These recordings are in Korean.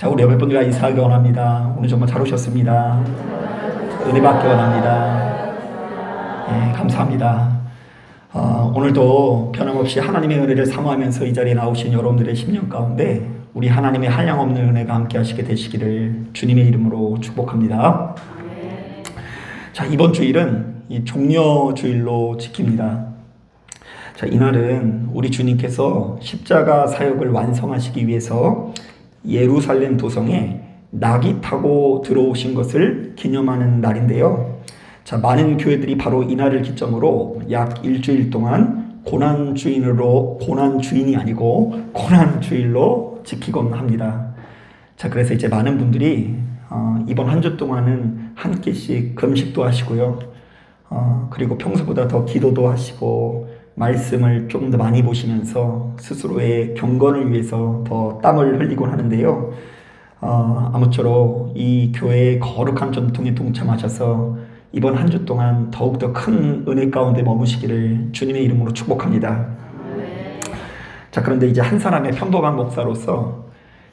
자, 우리 여러분들과 인사하기 원합니다. 오늘 정말 잘 오셨습니다. 은혜 받기 원합니다. 감사합니다. 오늘도 변함없이 하나님의 은혜를 사모하면서 이 자리에 나오신 여러분들의 심령 가운데 우리 하나님의 한량없는 은혜가 함께 하시게 되시기를 주님의 이름으로 축복합니다. 자, 이번 주일은 이 종려주일로 지킵니다. 자, 이날은 우리 주님께서 십자가 사역을 완성하시기 위해서 예루살렘 도성에 낙이 타고 들어오신 것을 기념하는 날인데요. 자, 많은 교회들이 바로 이날을 기점으로 약 일주일 동안 고난주일이 아니고 고난주일로 지키곤 합니다. 자, 그래서 이제 많은 분들이 이번 한 주 동안은 한 끼씩 금식도 하시고요. 그리고 평소보다 더 기도도 하시고 말씀을 조금 더 많이 보시면서 스스로의 경건을 위해서 더 땀을 흘리곤 하는데요. 아무쪼록 이 교회의 거룩한 전통에 동참하셔서 이번 한 주 동안 더욱더 큰 은혜 가운데 머무시기를 주님의 이름으로 축복합니다. 자, 그런데 이제 한 사람의 평범한 목사로서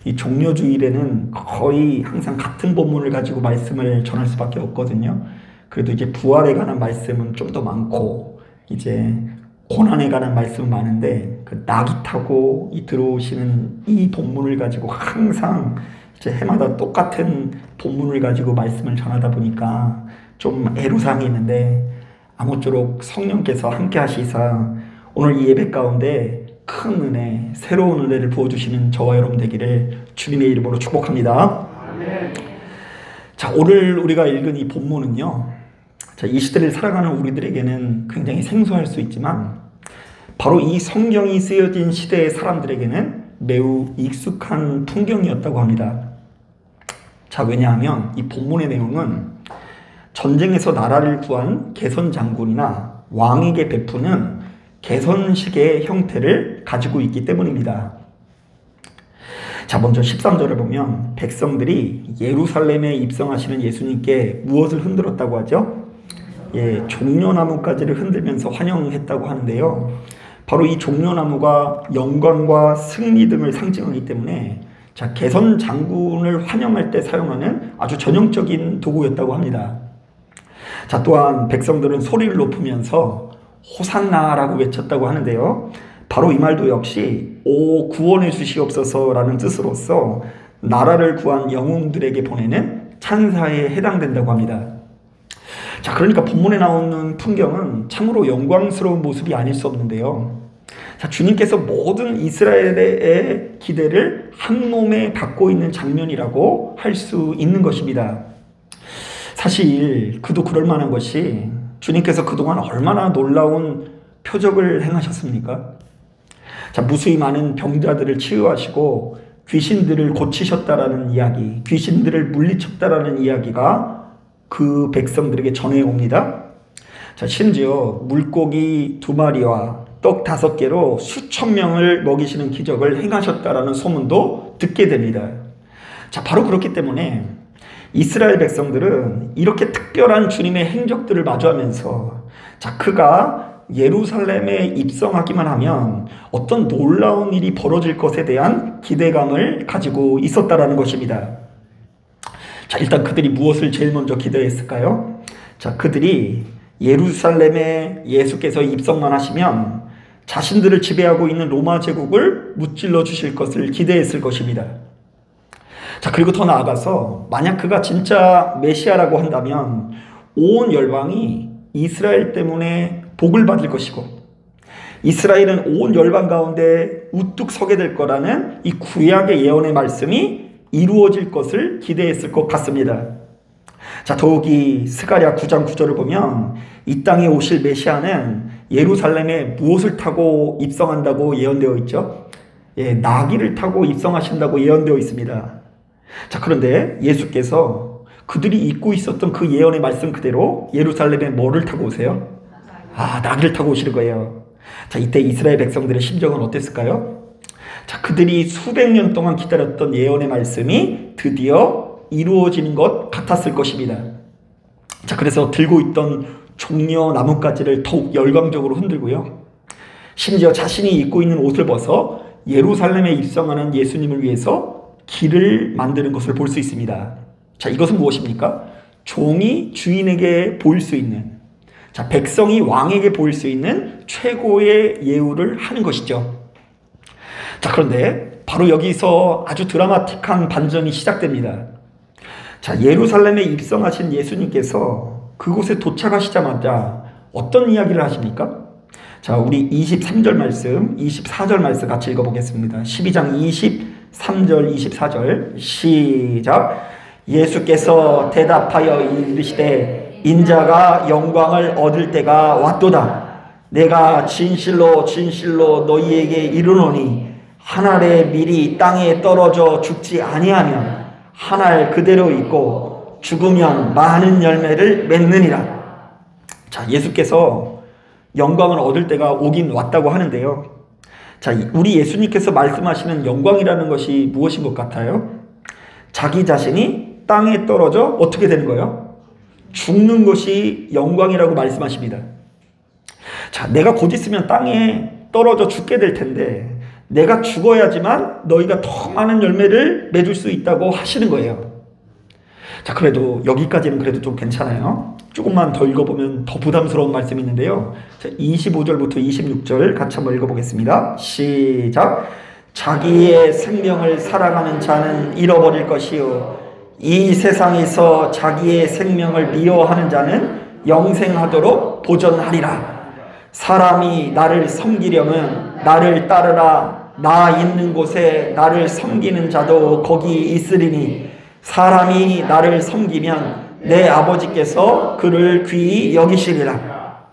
이 종려주일에는 거의 항상 같은 본문을 가지고 말씀을 전할 수밖에 없거든요. 그래도 이제 부활에 관한 말씀은 좀 더 많고 이제 고난에 관한 말씀은 많은데 그 낙이 타고 들어오시는 이 본문을 가지고 항상 이제 해마다 똑같은 본문을 가지고 말씀을 전하다 보니까 좀 애로사항이 있는데 아무쪼록 성령께서 함께 하시사 오늘 이 예배 가운데 큰 은혜, 새로운 은혜를 부어주시는 저와 여러분 되기를 주님의 이름으로 축복합니다. 아멘. 자, 오늘 우리가 읽은 이 본문은요, 자, 이 시대를 살아가는 우리들에게는 굉장히 생소할 수 있지만 바로 이 성경이 쓰여진 시대의 사람들에게는 매우 익숙한 풍경이었다고 합니다. 자, 왜냐하면 이 본문의 내용은 전쟁에서 나라를 구한 개선 장군이나 왕에게 베푸는 개선식의 형태를 가지고 있기 때문입니다. 자, 먼저 13절을 보면 백성들이 예루살렘에 입성하시는 예수님께 무엇을 흔들었다고 하죠? 종려나무까지를 흔들면서 환영했다고 하는데요. 바로 이 종려나무가 영광과 승리 등을 상징하기 때문에 자, 개선 장군을 환영할 때 사용하는 아주 전형적인 도구였다고 합니다. 자, 또한 백성들은 소리를 높이면서 호산나라고 외쳤다고 하는데요. 바로 이 말도 역시 오 구원해 주시옵소서라는 뜻으로서 나라를 구한 영웅들에게 보내는 찬사에 해당된다고 합니다. 자, 그러니까 본문에 나오는 풍경은 참으로 영광스러운 모습이 아닐 수 없는데요. 자, 주님께서 모든 이스라엘의 기대를 한 몸에 받고 있는 장면이라고 할 수 있는 것입니다. 사실 그도 그럴 만한 것이 주님께서 그동안 얼마나 놀라운 표적을 행하셨습니까? 자, 무수히 많은 병자들을 치유하시고 귀신들을 고치셨다라는 이야기, 귀신들을 물리쳤다라는 이야기가 그 백성들에게 전해옵니다. 자, 심지어 물고기 2마리와 떡 5개로 수천 명을 먹이시는 기적을 행하셨다라는 소문도 듣게 됩니다. 자, 바로 그렇기 때문에 이스라엘 백성들은 이렇게 특별한 주님의 행적들을 마주하면서 자, 그가 예루살렘에 입성하기만 하면 어떤 놀라운 일이 벌어질 것에 대한 기대감을 가지고 있었다라는 것입니다. 자, 일단 그들이 무엇을 제일 먼저 기대했을까요? 자, 그들이 예루살렘에 예수께서 입성만 하시면 자신들을 지배하고 있는 로마 제국을 무찔러 주실 것을 기대했을 것입니다. 자, 그리고 더 나아가서 만약 그가 진짜 메시아라고 한다면 온 열방이 이스라엘 때문에 복을 받을 것이고 이스라엘은 온 열방 가운데 우뚝 서게 될 거라는 이 구약의 예언의 말씀이 이루어질 것을 기대했을 것 같습니다. 자, 더욱이 스가랴 9장 9절을 보면 이 땅에 오실 메시아는 예루살렘에 무엇을 타고 입성한다고 예언되어 있죠? 나귀를 타고 입성하신다고 예언되어 있습니다. 자, 그런데 예수께서 그들이 잊고 있었던 그 예언의 말씀 그대로 예루살렘에 뭐를 타고 오세요? 나귀를 타고 오실 거예요. 자, 이때 이스라엘 백성들의 심정은 어땠을까요? 자, 그들이 수백 년 동안 기다렸던 예언의 말씀이 드디어 이루어지는 것 같았을 것입니다. 자, 그래서 들고 있던 종려 나뭇가지를 더욱 열광적으로 흔들고요. 심지어 자신이 입고 있는 옷을 벗어 예루살렘에 입성하는 예수님을 위해서 길을 만드는 것을 볼 수 있습니다. 자, 이것은 무엇입니까? 종이 주인에게 보일 수 있는, 자, 백성이 왕에게 보일 수 있는 최고의 예우를 하는 것이죠. 자, 그런데 바로 여기서 아주 드라마틱한 반전이 시작됩니다. 자, 예루살렘에 입성하신 예수님께서 그곳에 도착하시자마자 어떤 이야기를 하십니까? 자, 우리 23절 말씀, 24절 말씀 같이 읽어보겠습니다. 12장 23절, 24절 시작. 예수께서 대답하여 이르시되 인자가 영광을 얻을 때가 왔도다. 내가 진실로 진실로 너희에게 이르노니 한 알의 밀이 땅에 떨어져 죽지 아니하면 한 알 그대로 있고 죽으면 많은 열매를 맺느니라. 자, 예수께서 영광을 얻을 때가 오긴 왔다고 하는데요. 자, 우리 예수님께서 말씀하시는 영광이라는 것이 무엇인 것 같아요? 자기 자신이 땅에 떨어져 어떻게 되는 거예요? 죽는 것이 영광이라고 말씀하십니다. 자, 내가 곧 있으면 땅에 떨어져 죽게 될 텐데 내가 죽어야지만 너희가 더 많은 열매를 맺을 수 있다고 하시는 거예요. 자, 그래도 여기까지는 그래도 좀 괜찮아요. 조금만 더 읽어보면 더 부담스러운 말씀이 있는데요. 자, 25절부터 26절 같이 한번 읽어보겠습니다. 시작. 자기의 생명을 사랑하는 자는 잃어버릴 것이요 이 세상에서 자기의 생명을 미워하는 자는 영생하도록 보존하리라. 사람이 나를 섬기려면 나를 따르라. 나 있는 곳에 나를 섬기는 자도 거기 있으리니 사람이 나를 섬기면 내 아버지께서 그를 귀히 여기시리라.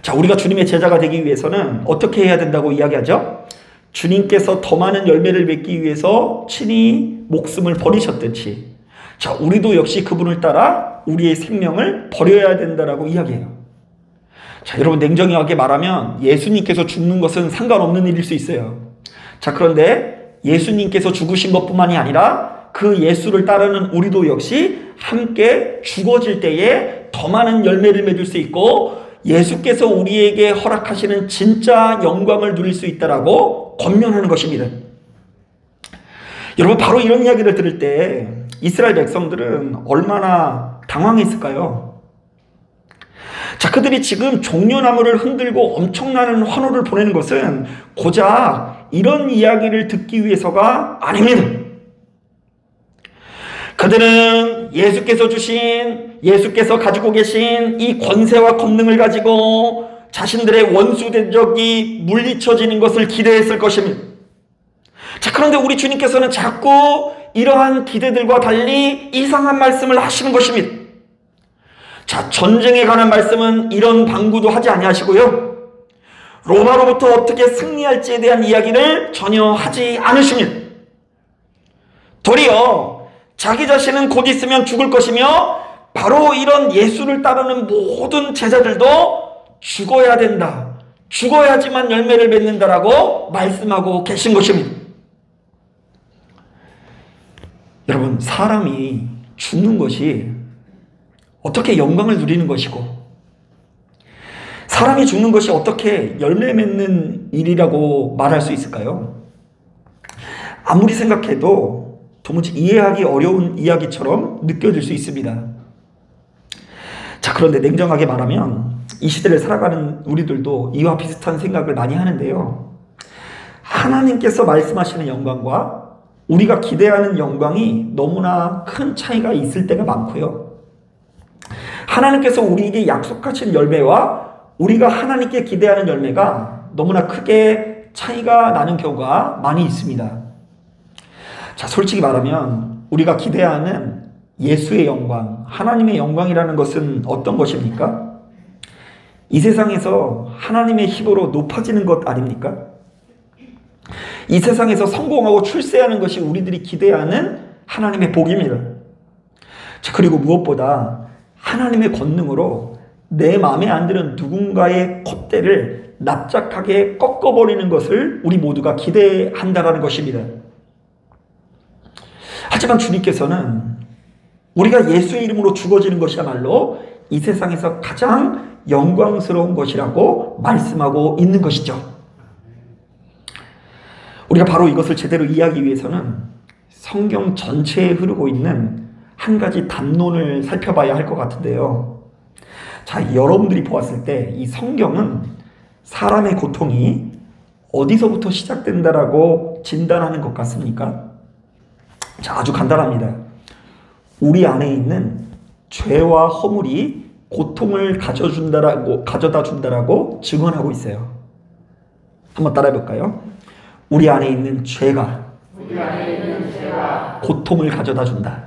자, 우리가 주님의 제자가 되기 위해서는 어떻게 해야 된다고 이야기하죠? 주님께서 더 많은 열매를 맺기 위해서 친히 목숨을 버리셨듯이, 자, 우리도 역시 그분을 따라 우리의 생명을 버려야 된다라고 이야기해요. 자, 여러분, 냉정하게 말하면 예수님께서 죽는 것은 상관없는 일일 수 있어요. 자, 그런데 예수님께서 죽으신 것뿐만이 아니라 그 예수를 따르는 우리도 역시 함께 죽어질 때에 더 많은 열매를 맺을 수 있고 예수께서 우리에게 허락하시는 진짜 영광을 누릴 수 있다라고 권면하는 것입니다. 여러분, 바로 이런 이야기를 들을 때 이스라엘 백성들은 얼마나 당황했을까요? 자, 그들이 지금 종려나무를 흔들고 엄청나는 환호를 보내는 것은 고작 이런 이야기를 듣기 위해서가 아닙니다. 그들은 예수께서 가지고 계신 이 권세와 권능을 가지고 자신들의 원수 대적이 물리쳐지는 것을 기대했을 것입니다. 자, 그런데 우리 주님께서는 자꾸 이러한 기대들과 달리 이상한 말씀을 하시는 것입니다. 자, 전쟁에 관한 말씀은 이런 방구도 하지 아니하시고요. 로마로부터 어떻게 승리할지에 대한 이야기를 전혀 하지 않으십니다. 도리어 자기 자신은 곧 있으면 죽을 것이며 바로 이런 예수를 따르는 모든 제자들도 죽어야 된다. 죽어야지만 열매를 맺는다라고 말씀하고 계신 것입니다. 여러분, 사람이 죽는 것이 어떻게 영광을 누리는 것이고 사람이 죽는 것이 어떻게 열매 맺는 일이라고 말할 수 있을까요? 아무리 생각해도 도무지 이해하기 어려운 이야기처럼 느껴질 수 있습니다. 자, 그런데 냉정하게 말하면 이 시대를 살아가는 우리들도 이와 비슷한 생각을 많이 하는데요. 하나님께서 말씀하시는 영광과 우리가 기대하는 영광이 너무나 큰 차이가 있을 때가 많고요. 하나님께서 우리에게 약속하신 열매와 우리가 하나님께 기대하는 열매가 너무나 크게 차이가 나는 경우가 많이 있습니다. 자, 솔직히 말하면 우리가 기대하는 예수의 영광, 하나님의 영광이라는 것은 어떤 것입니까? 이 세상에서 하나님의 힘으로 높아지는 것 아닙니까? 이 세상에서 성공하고 출세하는 것이 우리들이 기대하는 하나님의 복입니다. 자, 그리고 무엇보다 하나님의 권능으로 내 마음에 안 드는 누군가의 콧대를 납작하게 꺾어버리는 것을 우리 모두가 기대한다는 것입니다. 하지만 주님께서는 우리가 예수 이름으로 죽어지는 것이야말로 이 세상에서 가장 영광스러운 것이라고 말씀하고 있는 것이죠. 우리가 바로 이것을 제대로 이해하기 위해서는 성경 전체에 흐르고 있는 한 가지 담론을 살펴봐야 할 것 같은데요. 자, 여러분들이 보았을 때 이 성경은 사람의 고통이 어디서부터 시작된다라고 진단하는 것 같습니까? 자, 아주 간단합니다. 우리 안에 있는 죄와 허물이 고통을 가져다 준다라고 증언하고 있어요. 한번 따라해 볼까요? 우리 안에 있는 죄가 고통을 가져다 준다.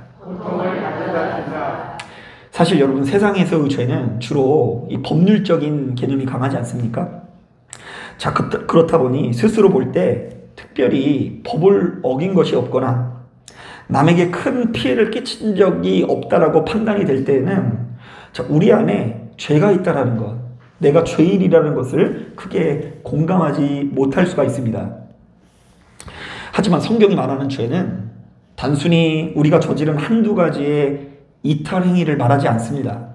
사실 여러분, 세상에서의 죄는 주로 이 법률적인 개념이 강하지 않습니까? 자, 그렇다 보니 스스로 볼 때 특별히 법을 어긴 것이 없거나 남에게 큰 피해를 끼친 적이 없다라고 판단이 될 때에는 자, 우리 안에 죄가 있다라는 것, 내가 죄인이라는 것을 크게 공감하지 못할 수가 있습니다. 하지만 성경이 말하는 죄는 단순히 우리가 저지른 한두 가지의 이탈 행위를 말하지 않습니다.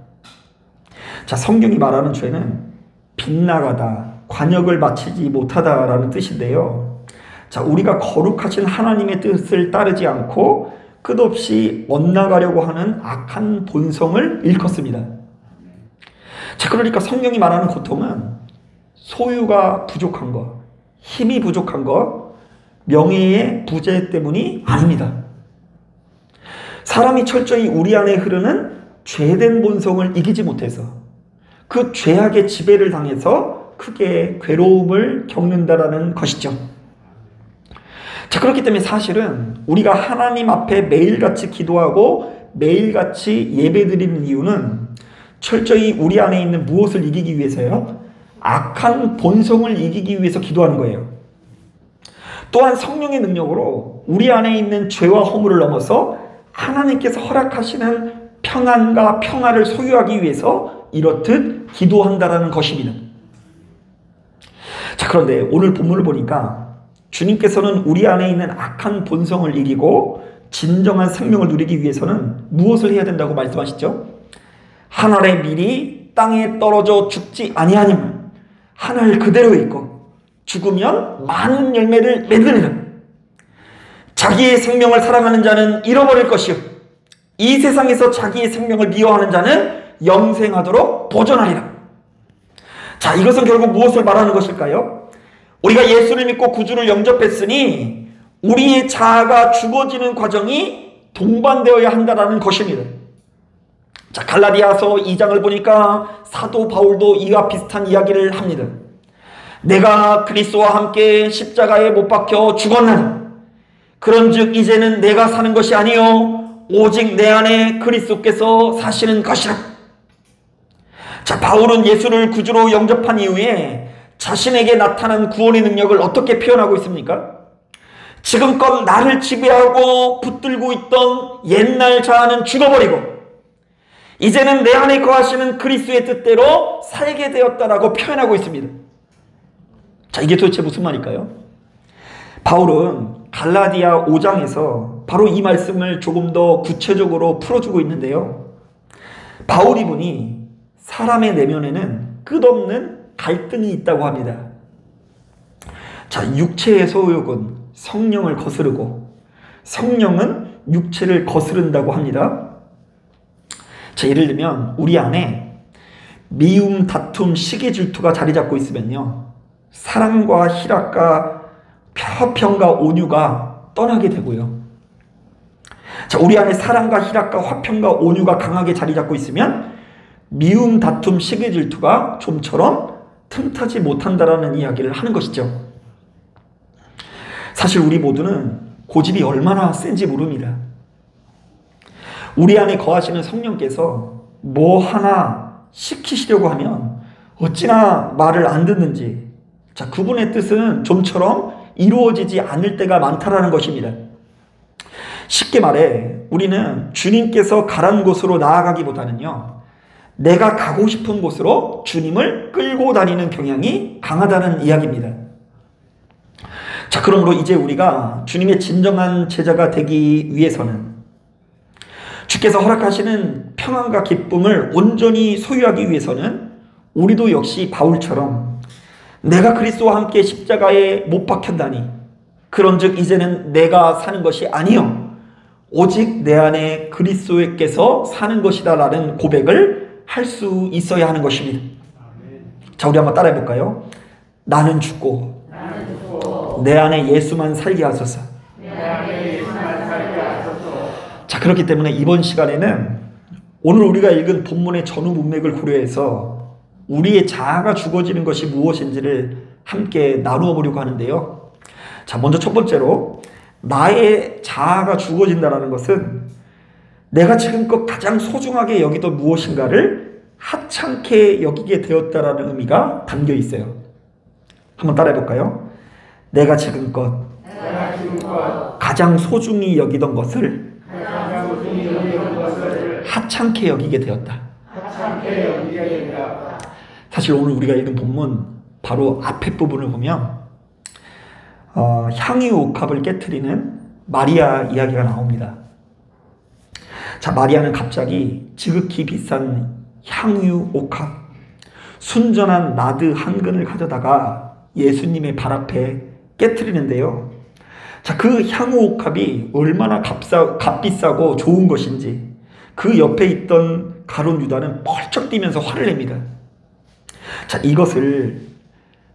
자, 성경이 말하는 죄는 빗나가다, 관역을 마치지 못하다라는 뜻인데요. 자, 우리가 거룩하신 하나님의 뜻을 따르지 않고 끝없이 엇나가려고 하는 악한 본성을 일컫습니다. 자, 그러니까 성경이 말하는 고통은 소유가 부족한 것, 힘이 부족한 것, 명예의 부재 때문이 아닙니다. 사람이 철저히 우리 안에 흐르는 죄된 본성을 이기지 못해서 그 죄악의 지배를 당해서 크게 괴로움을 겪는다라는 것이죠. 자, 그렇기 때문에 사실은 우리가 하나님 앞에 매일같이 기도하고 매일같이 예배드리는 이유는 철저히 우리 안에 있는 무엇을 이기기 위해서요? 악한 본성을 이기기 위해서 기도하는 거예요. 또한 성령의 능력으로 우리 안에 있는 죄와 허물을 넘어서 하나님께서 허락하시는 평안과 평화를 소유하기 위해서 이렇듯 기도한다라는 것입니다. 자, 그런데 오늘 본문을 보니까 주님께서는 우리 안에 있는 악한 본성을 이기고 진정한 생명을 누리기 위해서는 무엇을 해야 된다고 말씀하시죠? 한 알의 밀이 땅에 떨어져 죽지 아니하니만 한 알 그대로 있고 죽으면 많은 열매를 맺으리라. 자기의 생명을 사랑하는 자는 잃어버릴 것이요 이 세상에서 자기의 생명을 미워하는 자는 영생하도록 보존하리라. 자, 이것은 결국 무엇을 말하는 것일까요? 우리가 예수를 믿고 구주를 영접했으니 우리의 자아가 죽어지는 과정이 동반되어야 한다는 것입니다. 자, 갈라디아서 2장을 보니까 사도 바울도 이와 비슷한 이야기를 합니다. 내가 그리스도와 함께 십자가에 못 박혀 죽었나니 그런즉 이제는 내가 사는 것이 아니요 오직 내 안에 그리스도께서 사시는 것이라. 자, 바울은 예수를 구주로 영접한 이후에 자신에게 나타난 구원의 능력을 어떻게 표현하고 있습니까? 지금껏 나를 지배하고 붙들고 있던 옛날 자아는 죽어버리고 이제는 내 안에 거하시는 그리스도의 뜻대로 살게 되었다라고 표현하고 있습니다. 자, 이게 도대체 무슨 말일까요? 바울은 갈라디아 5장에서 바로 이 말씀을 조금 더 구체적으로 풀어주고 있는데요. 바울이 보니 사람의 내면에는 끝없는 갈등이 있다고 합니다. 자, 육체의 소욕은 성령을 거스르고 성령은 육체를 거스른다고 합니다. 자, 예를 들면 우리 안에 미움, 다툼, 시기, 질투가 자리 잡고 있으면요, 사랑과 희락과 화평과 온유가 떠나게 되고요. 자, 우리 안에 사랑과 희락과 화평과 온유가 강하게 자리 잡고 있으면 미움, 다툼, 시기, 질투가 좀처럼 틈타지 못한다라는 이야기를 하는 것이죠. 사실 우리 모두는 고집이 얼마나 센지 모릅니다. 우리 안에 거하시는 성령께서 뭐 하나 시키시려고 하면 어찌나 말을 안 듣는지, 자, 그분의 뜻은 좀처럼 이루어지지 않을 때가 많다라는 것입니다. 쉽게 말해 우리는 주님께서 가란 곳으로 나아가기보다는요, 내가 가고 싶은 곳으로 주님을 끌고 다니는 경향이 강하다는 이야기입니다. 자, 그러므로 이제 우리가 주님의 진정한 제자가 되기 위해서는 주께서 허락하시는 평안과 기쁨을 온전히 소유하기 위해서는 우리도 역시 바울처럼 내가 그리스도와 함께 십자가에 못 박혔다니 그런즉 이제는 내가 사는 것이 아니요 오직 내 안에 그리스도께서 사는 것이다 라는 고백을 할 수 있어야 하는 것입니다. 자, 우리 한번 따라해 볼까요? 나는 죽고 내 안에 예수만 살게 하소서. 자, 그렇기 때문에 이번 시간에는 오늘 우리가 읽은 본문의 전후 문맥을 고려해서 우리의 자아가 죽어지는 것이 무엇인지를 함께 나누어 보려고 하는데요. 자, 먼저 첫 번째로 나의 자아가 죽어진다는 것은 내가 지금껏 가장 소중하게 여기던 무엇인가를 하찮게 여기게 되었다라는 의미가 담겨 있어요. 한번 따라해 볼까요? 내가 지금껏 가장 소중히 여기던 것을 하찮게 여기게 되었다. 사실 오늘 우리가 읽은 본문 바로 앞에 부분을 보면 향유 옥합을 깨트리는 마리아 이야기가 나옵니다. 자, 마리아는 갑자기 지극히 비싼 향유 옥합, 순전한 나드 한 근을 가져다가 예수님의 발 앞에 깨트리는데요. 자, 그 향유 옥합이 얼마나 값비싸고 좋은 것인지 그 옆에 있던 가룟 유다는 펄쩍 뛰면서 화를 냅니다. 자, 이것을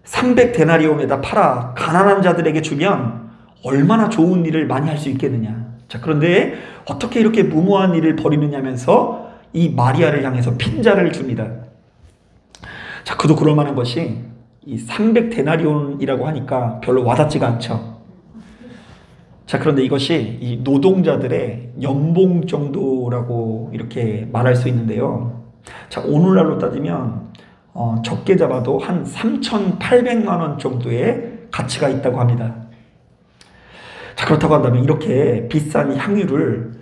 300데나리온에다 팔아 가난한 자들에게 주면 얼마나 좋은 일을 많이 할 수 있겠느냐. 자, 그런데 어떻게 이렇게 무모한 일을 벌이느냐면서 이 마리아를 향해서 핀자를 줍니다. 자, 그도 그럴 만한 것이 이 300데나리온이라고 하니까 별로 와닿지가 않죠. 자, 그런데 이것이 이 노동자들의 연봉 정도라고 이렇게 말할 수 있는데요. 자, 오늘날로 따지면 적게 잡아도 한 3,800만 원 정도의 가치가 있다고 합니다. 자, 그렇다고 한다면 이렇게 비싼 향유를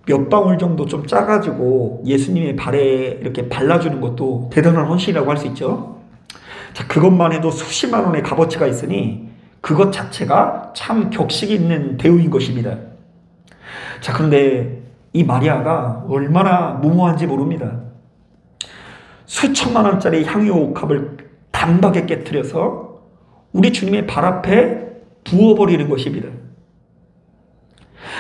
몇 방울 정도 좀 짜가지고 예수님의 발에 이렇게 발라주는 것도 대단한 헌신이라고 할 수 있죠. 자, 그것만 해도 수십만 원의 값어치가 있으니 그것 자체가 참 격식 있는 대우인 것입니다. 자, 그런데 이 마리아가 얼마나 무모한지 모릅니다. 수천만 원짜리 향유 옥합을 단박에 깨트려서 우리 주님의 발 앞에 부어버리는 것입니다.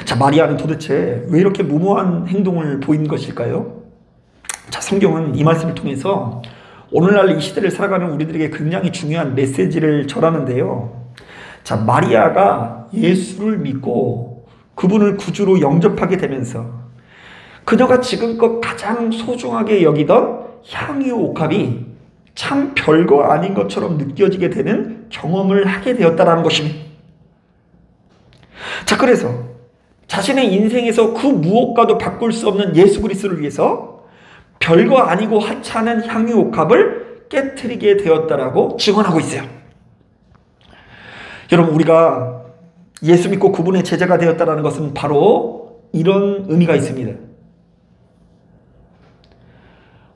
자, 마리아는 도대체 왜 이렇게 무모한 행동을 보인 것일까요? 자, 성경은 이 말씀을 통해서 오늘날 이 시대를 살아가는 우리들에게 굉장히 중요한 메시지를 전하는데요. 자, 마리아가 예수를 믿고 그분을 구주로 영접하게 되면서 그녀가 지금껏 가장 소중하게 여기던 향유 옥합이 참 별거 아닌 것처럼 느껴지게 되는 경험을 하게 되었다는 것입니다. 자, 그래서 자신의 인생에서 그 무엇과도 바꿀 수 없는 예수 그리스도를 위해서 별거 아니고 하찮은 향유 옥합을 깨트리게 되었다라고 증언하고 있어요. 여러분, 우리가 예수 믿고 그분의 제자가 되었다는 것은 바로 이런 의미가 있습니다.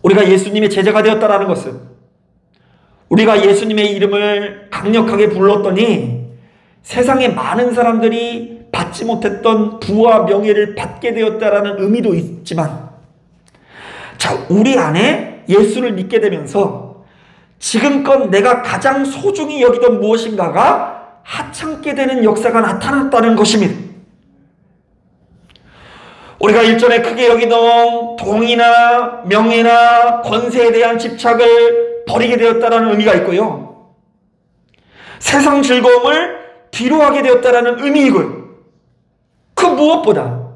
우리가 예수님의 제자가 되었다는 것은 우리가 예수님의 이름을 강력하게 불렀더니 세상에 많은 사람들이 받지 못했던 부와 명예를 받게 되었다라는 의미도 있지만, 자, 우리 안에 예수를 믿게 되면서 지금껏 내가 가장 소중히 여기던 무엇인가가 하찮게 되는 역사가 나타났다는 것입니다. 우리가 일전에 크게 여기던 동이나 명예나 권세에 대한 집착을 버리게 되었다는 의미가 있고요. 세상 즐거움을 뒤로하게 되었다는 의미이고요. 그 무엇보다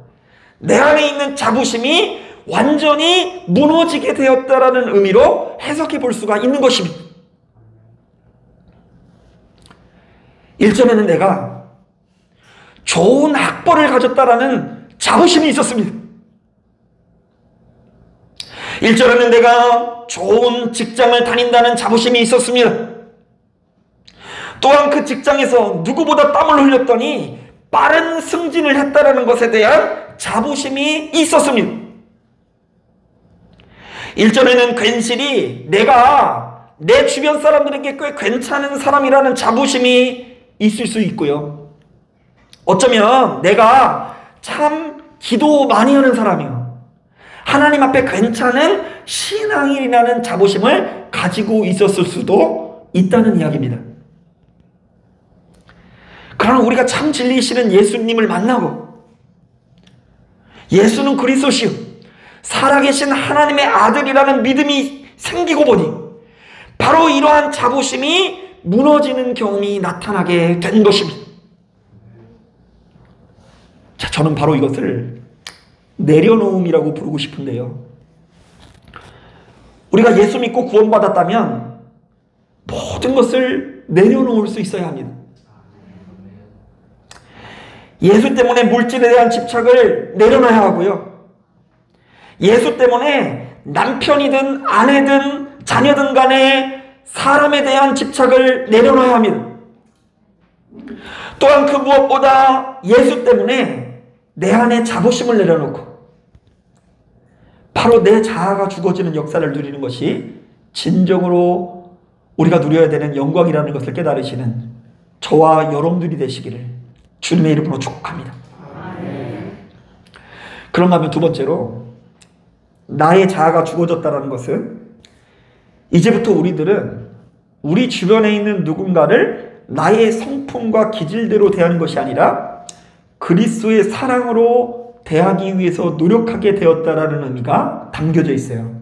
내 안에 있는 자부심이 완전히 무너지게 되었다는 의미로 해석해 볼 수가 있는 것입니다. 일전에는 내가 좋은 학벌을 가졌다라는 자부심이 있었습니다. 일전에는 내가 좋은 직장을 다닌다는 자부심이 있었습니다. 또한 그 직장에서 누구보다 땀을 흘렸더니 빠른 승진을 했다라는 것에 대한 자부심이 있었습니다. 일전에는 괜시리 내가 내 주변 사람들에게 꽤 괜찮은 사람이라는 자부심이 있을 수 있고요. 어쩌면 내가 참 기도 많이 하는 사람이요, 하나님 앞에 괜찮은 신앙인이라는 자부심을 가지고 있었을 수도 있다는 이야기입니다. 그러나 우리가 참 진리이시는 예수님을 만나고 예수는 그리스도시요 살아계신 하나님의 아들이라는 믿음이 생기고 보니 바로 이러한 자부심이 무너지는 경험이 나타나게 된 것입니다. 자, 저는 바로 이것을 내려놓음이라고 부르고 싶은데요. 우리가 예수 믿고 구원받았다면 모든 것을 내려놓을 수 있어야 합니다. 예수 때문에 물질에 대한 집착을 내려놔야 하고요. 예수 때문에 남편이든 아내든 자녀든 간에 사람에 대한 집착을 내려놔야 합니다. 또한 그 무엇보다 예수 때문에 내 안에 자부심을 내려놓고 바로 내 자아가 죽어지는 역사를 누리는 것이 진정으로 우리가 누려야 되는 영광이라는 것을 깨달으시는 저와 여러분들이 되시기를 주님의 이름으로 축복합니다. 그런가 하면 두 번째로 나의 자아가 죽어졌다는 것은 이제부터 우리들은 우리 주변에 있는 누군가를 나의 성품과 기질대로 대하는 것이 아니라 그리스도의 사랑으로 대하기 위해서 노력하게 되었다라는 의미가 담겨져 있어요.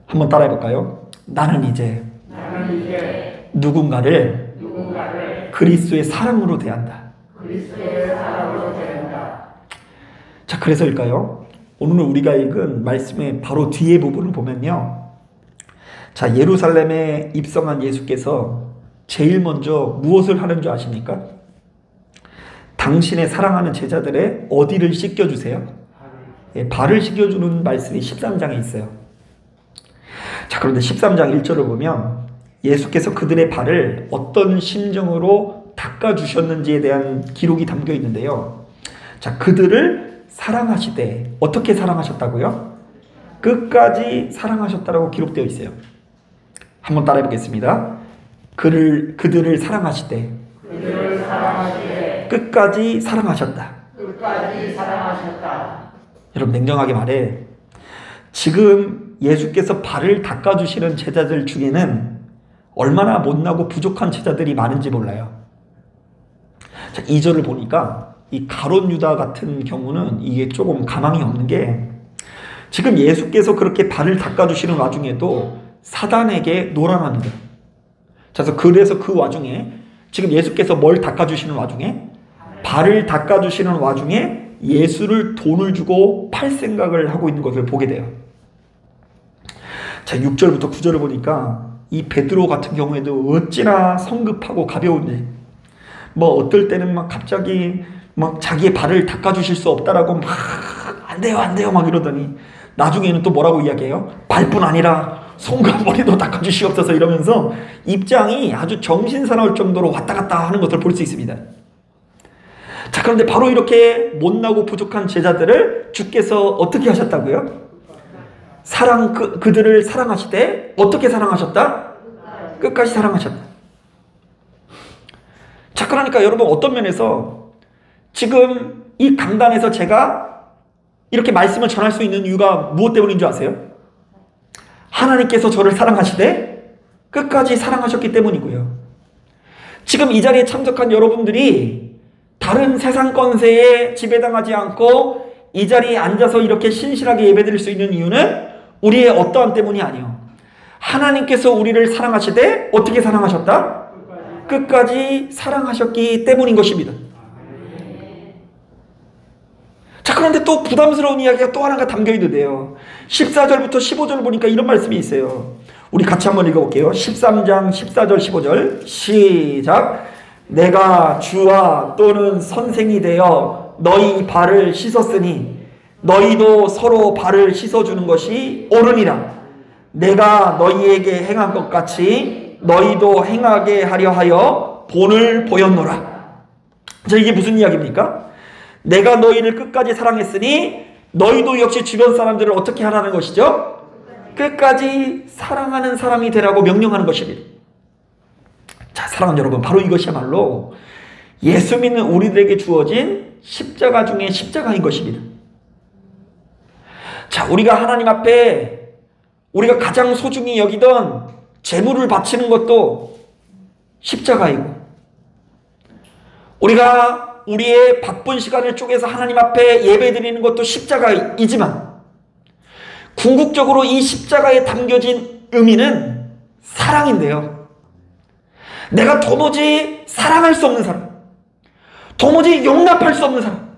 한번 따라해 볼까요? 나는 이제 누군가를 그리스도의 사랑으로 대한다. 자, 그래서일까요? 오늘 우리가 읽은 말씀의 바로 뒤에 부분을 보면요. 자, 예루살렘에 입성한 예수께서 제일 먼저 무엇을 하는 줄 아십니까? 당신의 사랑하는 제자들의 어디를 씻겨주세요? 발을 씻겨주는 말씀이 13장에 있어요. 자, 그런데 13장 1절을 보면 예수께서 그들의 발을 어떤 심정으로 닦아주셨는지에 대한 기록이 담겨 있는데요. 자, 그들을 사랑하시되 어떻게 사랑하셨다고요? 끝까지 사랑하셨다라고 기록되어 있어요. 한번 따라해 보겠습니다. 그들을 사랑하시되 끝까지 사랑하셨다. 여러분, 냉정하게 말해 지금 예수께서 발을 닦아주시는 제자들 중에는 얼마나 못나고 부족한 제자들이 많은지 몰라요. 자, 2절을 보니까 이 가룟 유다 같은 경우는 이게 조금 가망이 없는 게 지금 예수께서 그렇게 발을 닦아주시는 와중에도 사단에게 노란합니다. 그래서 그 와중에 지금 예수께서 뭘 닦아주시는 와중에 발을 닦아주시는 와중에 예수를 돈을 주고 팔 생각을 하고 있는 것을 보게 돼요. 자, 6절부터 9절을 보니까 이 베드로 같은 경우에도 어찌나 성급하고 가벼운지 뭐 어떨 때는 막 갑자기 막 자기의 발을 닦아주실 수 없다라고 막 안 돼요 막 이러더니 나중에는 또 뭐라고 이야기해요? 발뿐 아니라 손과 머리도 닦아주시옵소서 이러면서 입장이 아주 정신사나울 정도로 왔다 갔다 하는 것을 볼 수 있습니다. 자, 그런데 바로 이렇게 못나고 부족한 제자들을 주께서 어떻게 하셨다고요? 그들을 사랑하시되 어떻게 사랑하셨다? 끝까지 사랑하셨다. 자, 그러니까 여러분, 어떤 면에서 지금 이 강단에서 제가 이렇게 말씀을 전할 수 있는 이유가 무엇 때문인 줄 아세요? 하나님께서 저를 사랑하시되 끝까지 사랑하셨기 때문이고요. 지금 이 자리에 참석한 여러분들이 다른 세상 권세에 지배당하지 않고 이 자리에 앉아서 이렇게 신실하게 예배드릴 수 있는 이유는 우리의 어떠함 때문이 아니요. 하나님께서 우리를 사랑하시되 어떻게 사랑하셨다? 끝까지 사랑하셨기 때문인 것입니다. 자, 그런데 또 부담스러운 이야기가 또 하나가 담겨 있는데요. 14절부터 15절 보니까 이런 말씀이 있어요. 우리 같이 한번 읽어볼게요. 13장 14절 15절 시작. 내가 주와 또는 선생이 되어 너희 발을 씻었으니 너희도 서로 발을 씻어주는 것이 옳으니라. 내가 너희에게 행한 것 같이 너희도 행하게 하려 하여 본을 보였노라. 자, 이게 무슨 이야기입니까? 내가 너희를 끝까지 사랑했으니 너희도 역시 주변 사람들을 어떻게 하라는 것이죠? 끝까지 사랑하는 사람이 되라고 명령하는 것입니다. 자, 사랑하는 여러분, 바로 이것이야말로 예수 믿는 우리들에게 주어진 십자가 중에 십자가인 것입니다. 자, 우리가 하나님 앞에 우리가 가장 소중히 여기던 제물을 바치는 것도 십자가이고, 우리가 우리의 바쁜 시간을 쪼개서 하나님 앞에 예배드리는 것도 십자가이지만 궁극적으로 이 십자가에 담겨진 의미는 사랑인데요. 내가 도무지 사랑할 수 없는 사람, 도무지 용납할 수 없는 사람,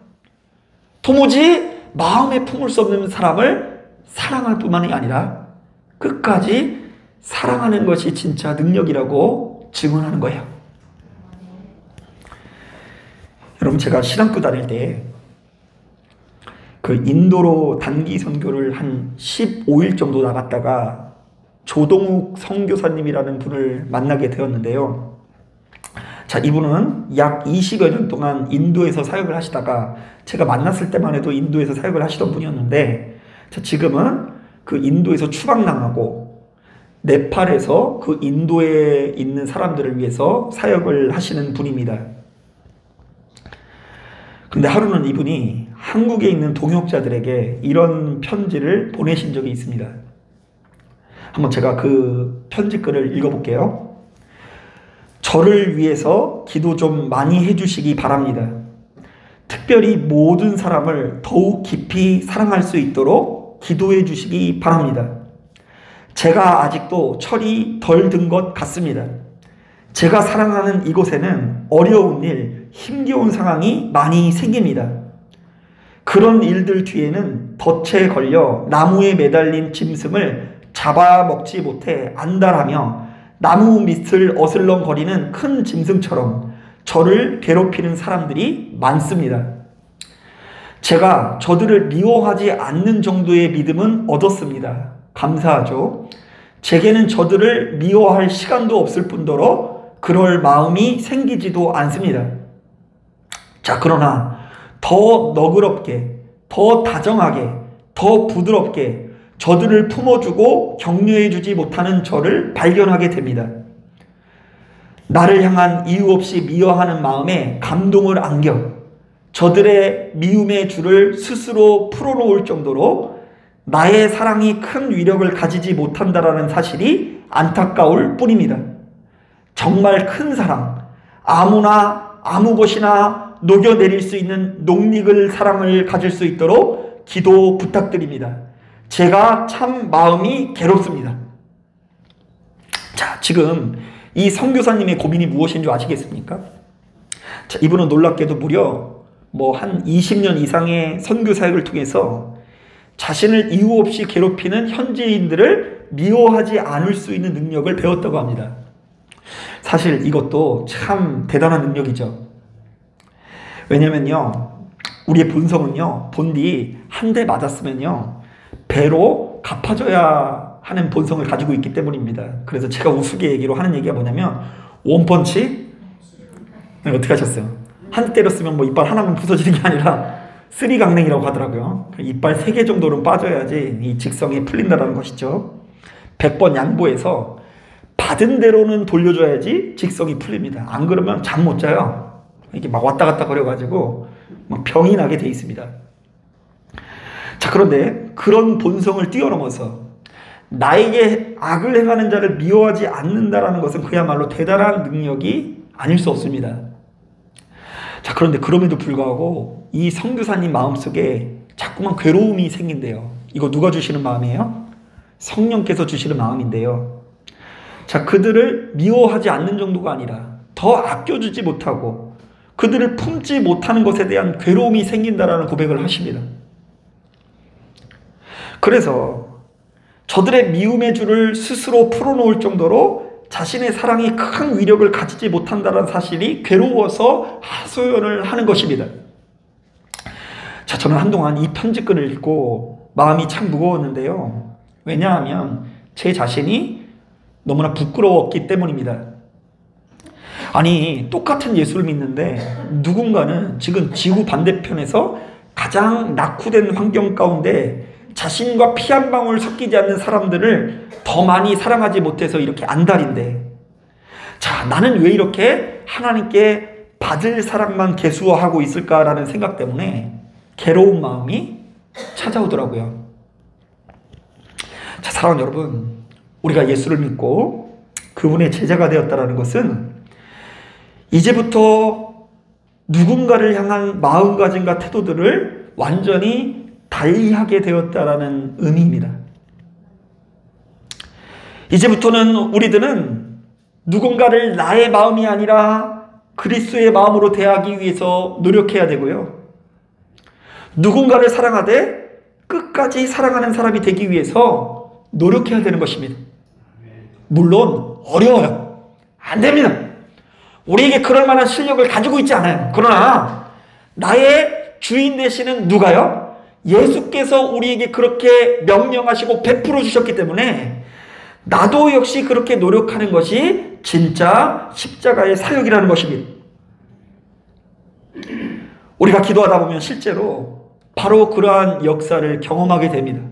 도무지 마음에 품을 수 없는 사람을 사랑할 뿐만이 아니라 끝까지 사랑하는 것이 진짜 능력이라고 증언하는 거예요. 여러분, 제가 신학교 다닐 때 그 인도로 단기 선교를 한 15일 정도 나갔다가 조동욱 선교사님이라는 분을 만나게 되었는데요. 자, 이분은 약 20여 년 동안 인도에서 사역을 하시다가 제가 만났을 때만 해도 인도에서 사역을 하시던 분이었는데, 자, 지금은 그 인도에서 추방당하고 네팔에서 그 인도에 있는 사람들을 위해서 사역을 하시는 분입니다. 근데 하루는 이분이 한국에 있는 동역자들에게 이런 편지를 보내신 적이 있습니다. 한번 제가 그 편지글을 읽어볼게요. 저를 위해서 기도 좀 많이 해주시기 바랍니다. 특별히 모든 사람을 더욱 깊이 사랑할 수 있도록 기도해 주시기 바랍니다. 제가 아직도 철이 덜 든 것 같습니다. 제가 사랑하는 이곳에는 어려운 일, 힘겨운 상황이 많이 생깁니다. 그런 일들 뒤에는 덫에 걸려 나무에 매달린 짐승을 잡아먹지 못해 안달하며 나무 밑을 어슬렁거리는 큰 짐승처럼 저를 괴롭히는 사람들이 많습니다. 제가 저들을 미워하지 않는 정도의 믿음은 얻었습니다. 감사하죠. 제게는 저들을 미워할 시간도 없을 뿐더러 그럴 마음이 생기지도 않습니다. 자, 그러나 더 너그럽게, 더 다정하게, 더 부드럽게 저들을 품어주고 격려해주지 못하는 저를 발견하게 됩니다. 나를 향한 이유 없이 미워하는 마음에 감동을 안겨 저들의 미움의 줄을 스스로 풀어놓을 정도로 나의 사랑이 큰 위력을 가지지 못한다라는 사실이 안타까울 뿐입니다. 정말 큰 사랑, 아무나 아무 것이나 녹여내릴 수 있는 녹익을 사랑을 가질 수 있도록 기도 부탁드립니다. 제가 참 마음이 괴롭습니다. 자, 지금 이 선교사님의 고민이 무엇인 줄 아시겠습니까? 자, 이분은 놀랍게도 무려 한 20년 이상의 선교 사역을 통해서 자신을 이유 없이 괴롭히는 현지인들을 미워하지 않을 수 있는 능력을 배웠다고 합니다. 사실 이것도 참 대단한 능력이죠. 왜냐면요, 우리의 본성은요, 본디 한 대 맞았으면요 배로 갚아줘야 하는 본성을 가지고 있기 때문입니다. 그래서 제가 우스개 얘기로 하는 얘기가 뭐냐면, 원펀치? 네, 어떻게 하셨어요? 한 대 때렸으면 이빨 하나만 부서지는 게 아니라 쓰리강냉이라고 하더라고요. 이빨 3개 정도는 빠져야지 이 직성이 풀린다는 것이죠. 100번 양보해서 받은 대로는 돌려줘야지 직성이 풀립니다. 안 그러면 잠 못 자요. 이게 막 왔다 갔다 거려가지고 막 병이 나게 돼 있습니다. 자, 그런데 그런 본성을 뛰어넘어서 나에게 악을 행하는 자를 미워하지 않는다라는 것은 그야말로 대단한 능력이 아닐 수 없습니다. 자, 그런데 그럼에도 불구하고 이 선교사님 마음속에 자꾸만 괴로움이 생긴대요. 이거 누가 주시는 마음이에요? 성령께서 주시는 마음인데요. 자, 그들을 미워하지 않는 정도가 아니라 더 아껴주지 못하고 그들을 품지 못하는 것에 대한 괴로움이 생긴다라는 고백을 하십니다. 그래서 저들의 미움의 줄을 스스로 풀어놓을 정도로 자신의 사랑이 큰 위력을 가지지 못한다는 사실이 괴로워서 하소연을 하는 것입니다. 자, 저는 한동안 이 편지글을 읽고 마음이 참 무거웠는데요. 왜냐하면 제 자신이 너무나 부끄러웠기 때문입니다. 아니, 똑같은 예수를 믿는데 누군가는 지금 지구 반대편에서 가장 낙후된 환경 가운데 자신과 피 한 방울 섞이지 않는 사람들을 더 많이 사랑하지 못해서 이렇게 안달인데, 자, 나는 왜 이렇게 하나님께 받을 사랑만 계수하고 있을까라는 생각 때문에 괴로운 마음이 찾아오더라고요. 자, 사랑하는 여러분, 우리가 예수를 믿고 그분의 제자가 되었다는 것은 이제부터 누군가를 향한 마음가짐과 태도들을 완전히 달리하게 되었다라는 의미입니다. 이제부터는 우리들은 누군가를 나의 마음이 아니라 그리스도의 마음으로 대하기 위해서 노력해야 되고요. 누군가를 사랑하되 끝까지 사랑하는 사람이 되기 위해서 노력해야 되는 것입니다. 물론 어려워요. 안 됩니다. 우리에게 그럴 만한 실력을 가지고 있지 않아요. 그러나 나의 주인 되시는 누가요? 예수께서 우리에게 그렇게 명령하시고 베풀어 주셨기 때문에 나도 역시 그렇게 노력하는 것이 진짜 십자가의 사역이라는 것입니다. 우리가 기도하다 보면 실제로 바로 그러한 역사를 경험하게 됩니다.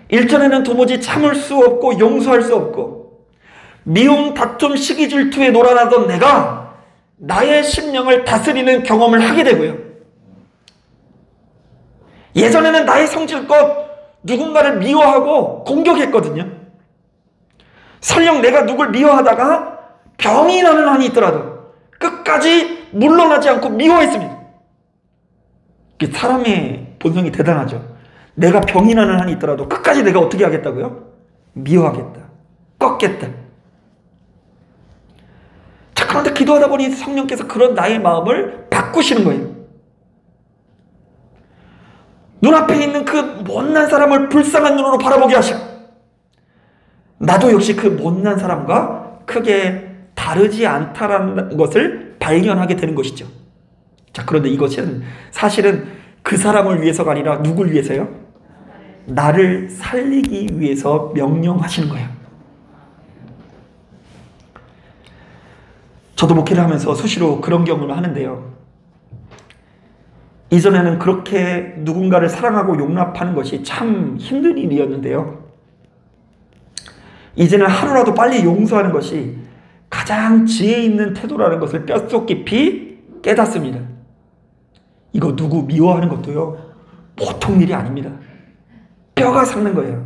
일전에는 도무지 참을 수 없고 용서할 수 없고 미움, 다툼, 시기, 질투에 놀아나던 내가 나의 심령을 다스리는 경험을 하게 되고요. 예전에는 나의 성질껏 누군가를 미워하고 공격했거든요. 설령 내가 누굴 미워하다가 병이 나는 한이 있더라도 끝까지 물러나지 않고 미워했습니다. 사람의 본성이 대단하죠. 내가 병이 나는 한이 있더라도 끝까지 내가 어떻게 하겠다고요? 미워하겠다. 꺾겠다. 자, 그런데 기도하다 보니 성령께서 그런 나의 마음을 바꾸시는 거예요. 눈앞에 있는 그 못난 사람을 불쌍한 눈으로 바라보게 하시고 나도 역시 그 못난 사람과 크게 다르지 않다라는 것을 발견하게 되는 것이죠. 자, 그런데 이것은 사실은 그 사람을 위해서가 아니라 누굴 위해서요? 나를 살리기 위해서 명령하시는 거예요. 저도 목회를 하면서 수시로 그런 경험을 하는데요. 이전에는 그렇게 누군가를 사랑하고 용납하는 것이 참 힘든 일이었는데요. 이제는 하루라도 빨리 용서하는 것이 가장 지혜 있는 태도라는 것을 뼛속 깊이 깨닫습니다. 이거 누구 미워하는 것도요, 보통 일이 아닙니다. 뼈가 삭는 거예요.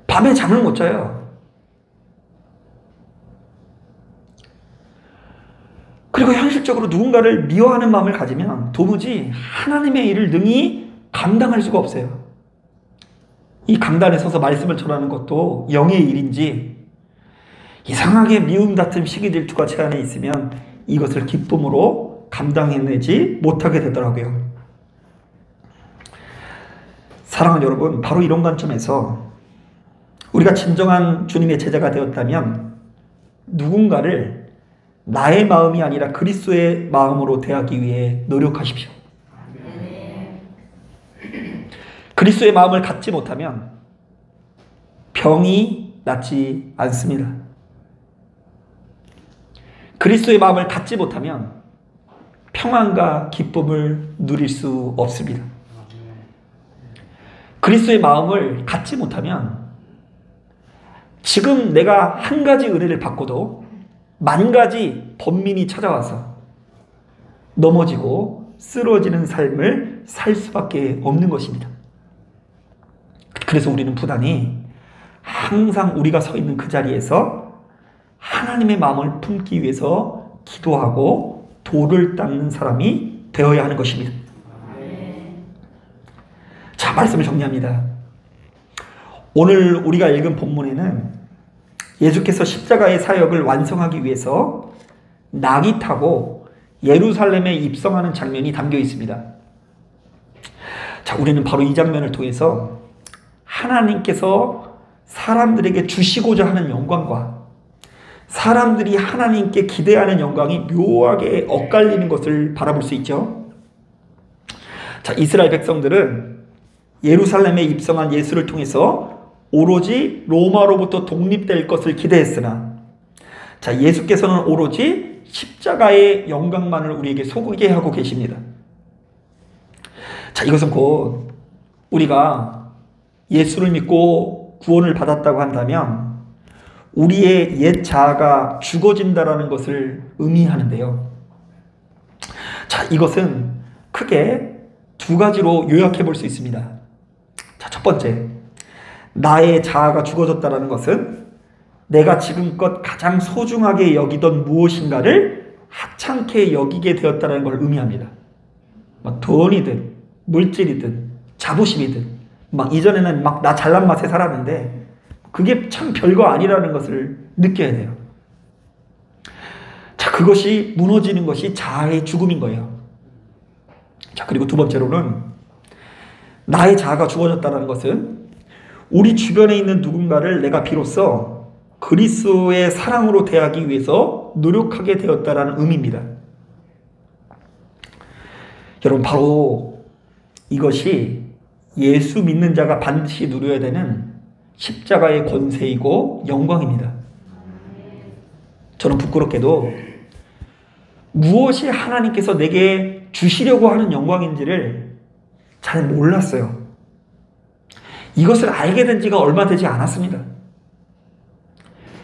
밤에 잠을 못 자요. 그리고 현실적으로 누군가를 미워하는 마음을 가지면 도무지 하나님의 일을 능히 감당할 수가 없어요. 이 강단에 서서 말씀을 전하는 것도 영의 일인지 이상하게 미움, 다툼, 시기, 질투가 제 안에 있으면 이것을 기쁨으로 감당해내지 못하게 되더라고요. 사랑하는 여러분, 바로 이런 관점에서 우리가 진정한 주님의 제자가 되었다면 누군가를 나의 마음이 아니라 그리스도의 마음으로 대하기 위해 노력하십시오. 그리스도의 마음을 갖지 못하면 병이 낫지 않습니다. 그리스도의 마음을 갖지 못하면 평안과 기쁨을 누릴 수 없습니다. 그리스도의 마음을 갖지 못하면 지금 내가 한 가지 은혜를 받고도 만 가지 번민이 찾아와서 넘어지고 쓰러지는 삶을 살 수밖에 없는 것입니다. 그래서 우리는 부단히 항상 우리가 서 있는 그 자리에서 하나님의 마음을 품기 위해서 기도하고 돌을 닦는 사람이 되어야 하는 것입니다. 자, 말씀을 정리합니다. 오늘 우리가 읽은 본문에는 예수께서 십자가의 사역을 완성하기 위해서 낙이 타고 예루살렘에 입성하는 장면이 담겨 있습니다. 자, 우리는 바로 이 장면을 통해서 하나님께서 사람들에게 주시고자 하는 영광과 사람들이 하나님께 기대하는 영광이 묘하게 엇갈리는 것을 바라볼 수 있죠. 자, 이스라엘 백성들은 예루살렘에 입성한 예수를 통해서 오로지 로마로부터 독립될 것을 기대했으나, 자, 예수께서는 오로지 십자가의 영광만을 우리에게 소개하고 계십니다. 자, 이것은 곧 우리가 예수를 믿고 구원을 받았다고 한다면 우리의 옛 자아가 죽어진다라는 것을 의미하는데요. 자, 이것은 크게 두 가지로 요약해 볼 수 있습니다. 자, 첫 번째, 나의 자아가 죽어졌다는 것은 내가 지금껏 가장 소중하게 여기던 무엇인가를 하찮게 여기게 되었다는 걸 의미합니다. 막 돈이든 물질이든 자부심이든 막 이전에는 막 나 잘난 맛에 살았는데 그게 참 별거 아니라는 것을 느껴야 돼요. 자, 그것이 무너지는 것이 자아의 죽음인 거예요. 자, 그리고 두 번째로는 나의 자아가 죽어졌다는 것은 우리 주변에 있는 누군가를 내가 비로소 그리스도의 사랑으로 대하기 위해서 노력하게 되었다는 의미입니다. 여러분, 바로 이것이 예수 믿는 자가 반드시 누려야 되는 십자가의 권세이고 영광입니다. 저는 부끄럽게도 무엇이 하나님께서 내게 주시려고 하는 영광인지를 잘 몰랐어요. 이것을 알게 된 지가 얼마 되지 않았습니다.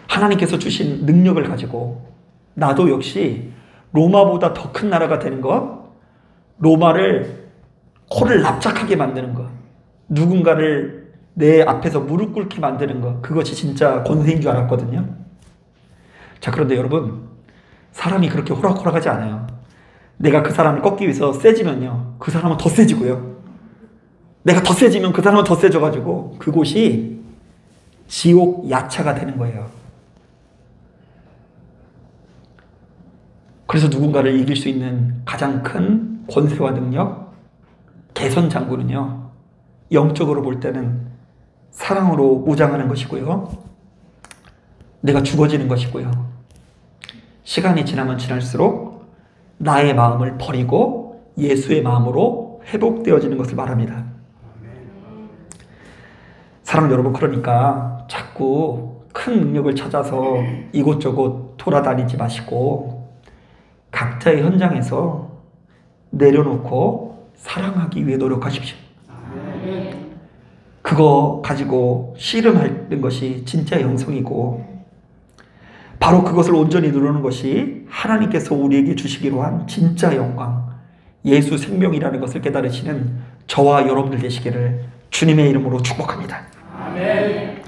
하나님께서 주신 능력을 가지고 나도 역시 로마보다 더 큰 나라가 되는 것, 로마를 코를 납작하게 만드는 것, 누군가를 내 앞에서 무릎 꿇게 만드는 것, 그것이 진짜 권세인 줄 알았거든요. 자, 그런데 여러분, 사람이 그렇게 호락호락하지 않아요. 내가 그 사람을 꺾기 위해서 세지면요, 그 사람은 더 세지고요. 내가 더 세지면 그 사람은 더 세져가지고 그곳이 지옥 야차가 되는 거예요. 그래서 누군가를 이길 수 있는 가장 큰 권세와 능력, 개선 장구는요, 영적으로 볼 때는 사랑으로 무장하는 것이고요, 내가 죽어지는 것이고요, 시간이 지나면 지날수록 나의 마음을 버리고 예수의 마음으로 회복되어지는 것을 말합니다. 사랑 여러분, 그러니까 자꾸 큰 능력을 찾아서 이곳저곳 돌아다니지 마시고 각자의 현장에서 내려놓고 사랑하기 위해 노력하십시오. 그거 가지고 씨름하는 것이 진짜 영성이고, 바로 그것을 온전히 누르는 것이 하나님께서 우리에게 주시기로 한 진짜 영광, 예수 생명이라는 것을 깨달으시는 저와 여러분들 되시기를 주님의 이름으로 축복합니다. 아멘.